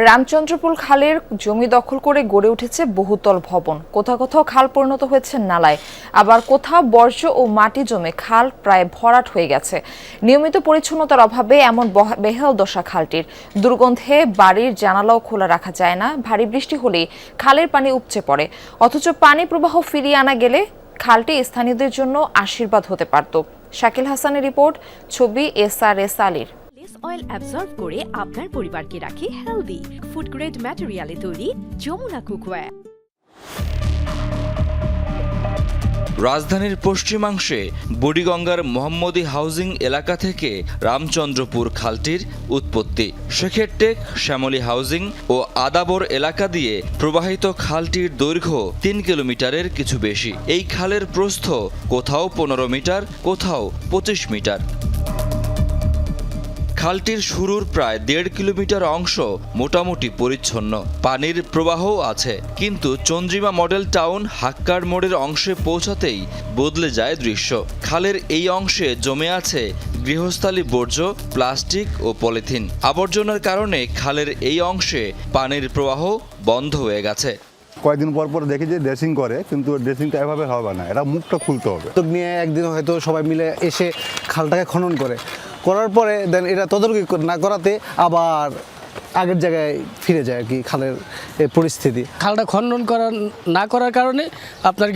রামচন্দ্রপুর খালের জমি দখল করে গড়ে উঠেছে বহুতল ভবন। কোথাও কোথাও খাল পরিণত হয়েছে নালায়, আবার কোথাও বর্জ্য ও মাটি জমে খাল প্রায় ভরাট হয়ে গেছে। নিয়মিত পরিচ্ছন্নতার অভাবে এমন বেহাল দশা খালটির। দুর্গন্ধে বাড়ির জানালাও খোলা রাখা যায় না। ভারী বৃষ্টি হলেই খালের পানি উপচে পড়ে, অথচ পানি প্রবাহ ফিরিয়ে আনা গেলে খালটি স্থানীয়দের জন্য আশীর্বাদ হতে পারত। শাকিল হাসানের রিপোর্ট, ছবি SRS আলীর। অয়েল অ্যাবজর্ব করে আপনার পরিবারকে রাখে হেলদি। ফুড গ্রেড ম্যাটেরিয়ালে তৈরি যমুনা কুকওয়্যার। রাজধানীর পশ্চিমাংশে বুড়িগঙ্গার মোহাম্মদী হাউজিং এলাকা থেকে রামচন্দ্রপুর খালটির উৎপত্তি। শেখের টেক, শ্যামলী হাউজিং ও আদাবর এলাকা দিয়ে প্রবাহিত খালটির দৈর্ঘ্য ৩ কিলোমিটারের কিছু বেশি। এই খালের প্রস্থ কোথাও ১৫ মিটার, কোথাও ২৫ মিটার। খালটির শুরুর প্রায় ১.৫ কিলোমিটার অংশ মোটামুটি পরিচ্ছন্ন, পানির প্রবাহও আছে, কিন্তু চন্দ্রিমা মডেল টাউন হাক্কার মোড়ের অংশে পৌঁছাতেই বদলে যায় দৃশ্য। খালের এই অংশে জমে আছে গৃহস্থালী বর্জ্য, প্লাস্টিক ও পলিথিন। আবর্জনার কারণে খালের এই অংশে পানির প্রবাহ বন্ধ হয়ে গেছে। কয়েকদিন পর পর দেখি যে ড্রেসিং করে, কিন্তু ড্রেসিংটা এভাবে হবে না, এটা মুখটা খুলতে হবে। তো নিয়ে একদিন হয়তো সবাই মিলে এসে খালটাকে খনন করার পরে দেন এটা তদারকি না করাতে আবার আগের জায়গায় ফিরে যায় আর কি খালের পরিস্থিতি। খালটা খনন না করার কারণে আপনার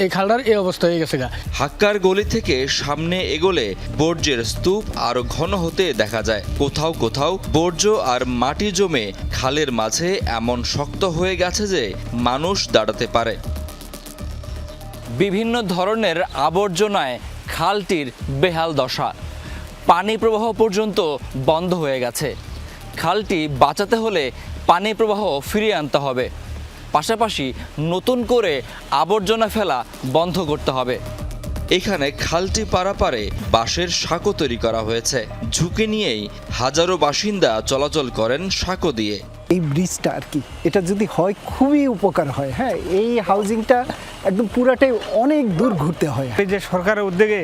এই খালটার এই অবস্থা হয়ে গেছে। হাক্কার গলি থেকে সামনে এগোলে বর্জ্যের স্তূপ আরো ঘন হতে দেখা যায়। কোথাও কোথাও বর্জ্য আর মাটি জমে খালের মাঝে এমন শক্ত হয়ে গেছে যে মানুষ দাঁড়াতে পারে। বিভিন্ন ধরনের আবর্জনায় খালটির বেহাল দশা। পানি প্রবাহ পর্যন্ত বন্ধ হয়ে গেছে। খালটি বাঁচাতে হলে পানি প্রবাহ ফিরিয়ে আনতে হবে, পাশাপাশি নতুন করে আবর্জনা ফেলা বন্ধ করতে হবে। এখানে খালটি পারাপারে বাঁশের সাঁকো তৈরি করা হয়েছে। ঝুঁকি নিয়েই হাজারো বাসিন্দা চলাচল করেন সাঁকো দিয়ে। এই ব্রিজটা আর কি, এটা যদি হয় খুবই উপকার হয়। হ্যাঁ, এই হাউজিংটা একদম পুরাটাই অনেক দূর ঘুরতে হয়। এই যে সরকারের উদ্যোগে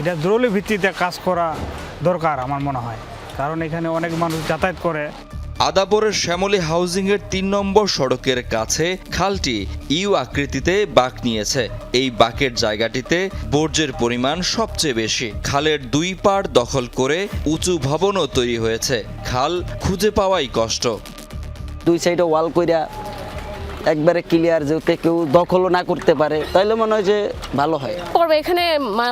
এটা জরুরি ভিত্তিতে কাজ করা দরকার আমার মনে হয়, কারণ এখানে অনেক মানুষ যাতায়াত করে। আদাবরের শ্যামলী হাউজিংয়ের ৩ নম্বর সড়কের কাছে খালটি ইউ আকৃতিতে বাঁক নিয়েছে। এই বাঁকের জায়গাটিতে বর্জ্যের পরিমাণ সবচেয়ে বেশি। খালের ২ পাড় দখল করে উঁচু ভবনও তৈরি হয়েছে। খাল খুঁজে পাওয়াই কষ্ট। ২ সাইডে ওয়াল কইরা একবারে ক্লিয়ার, যে কেউ দখলও না করতে পারে, তাইলে মনে হয় যে ভালো হয়। এখানে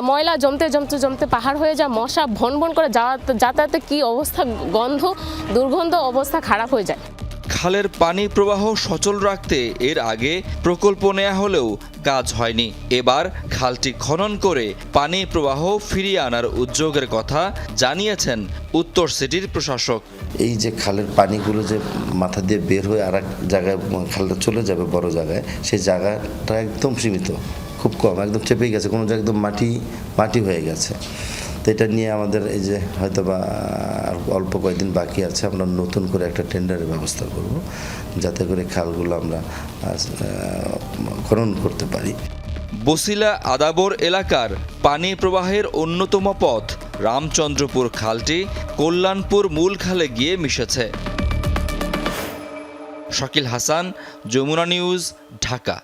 ময়লা জমতে পাহাড় হয়ে যায়, মশা ভন ভন করে যাতায়াতে কি অবস্থা, দুর্গন্ধ অবস্থা খারাপ হয়ে যায়। খালের পানি প্রবাহ সচল রাখতে এর আগে প্রকল্প নেওয়া হলেও কাজ হয়নি। এবার খালটি খনন করে পানি প্রবাহ ফিরিয়ে আনার উদ্যোগের কথা জানিয়েছেন উত্তর সিটির প্রশাসক। এই যে খালের পানিগুলো যে মাথা দিয়ে বের হয়ে আর এক জায়গায় খালটা চলে যাবে বড় জায়গায়, সেই জায়গাটা একদম সীমিত, খুব কম, একদম চেপে গেছে, কোনো জায়গায় একদম মাটি হয়ে গেছে। তো এটা নিয়ে আমাদের এই যে হয়তো বা অল্প কয়েকদিন বাকি আছে, আমরা নতুন করে একটা টেন্ডারের ব্যবস্থা করব, যাতে করে খালগুলো আমরা খনন করতে পারি। বসিলা আদাবর এলাকার পানি প্রবাহের অন্যতম পথ রামচন্দ্রপুর খালটি কল্যাণপুর মূল খালে গিয়ে মিশেছে। শাকিল হাসান, যমুনা নিউজ, ঢাকা।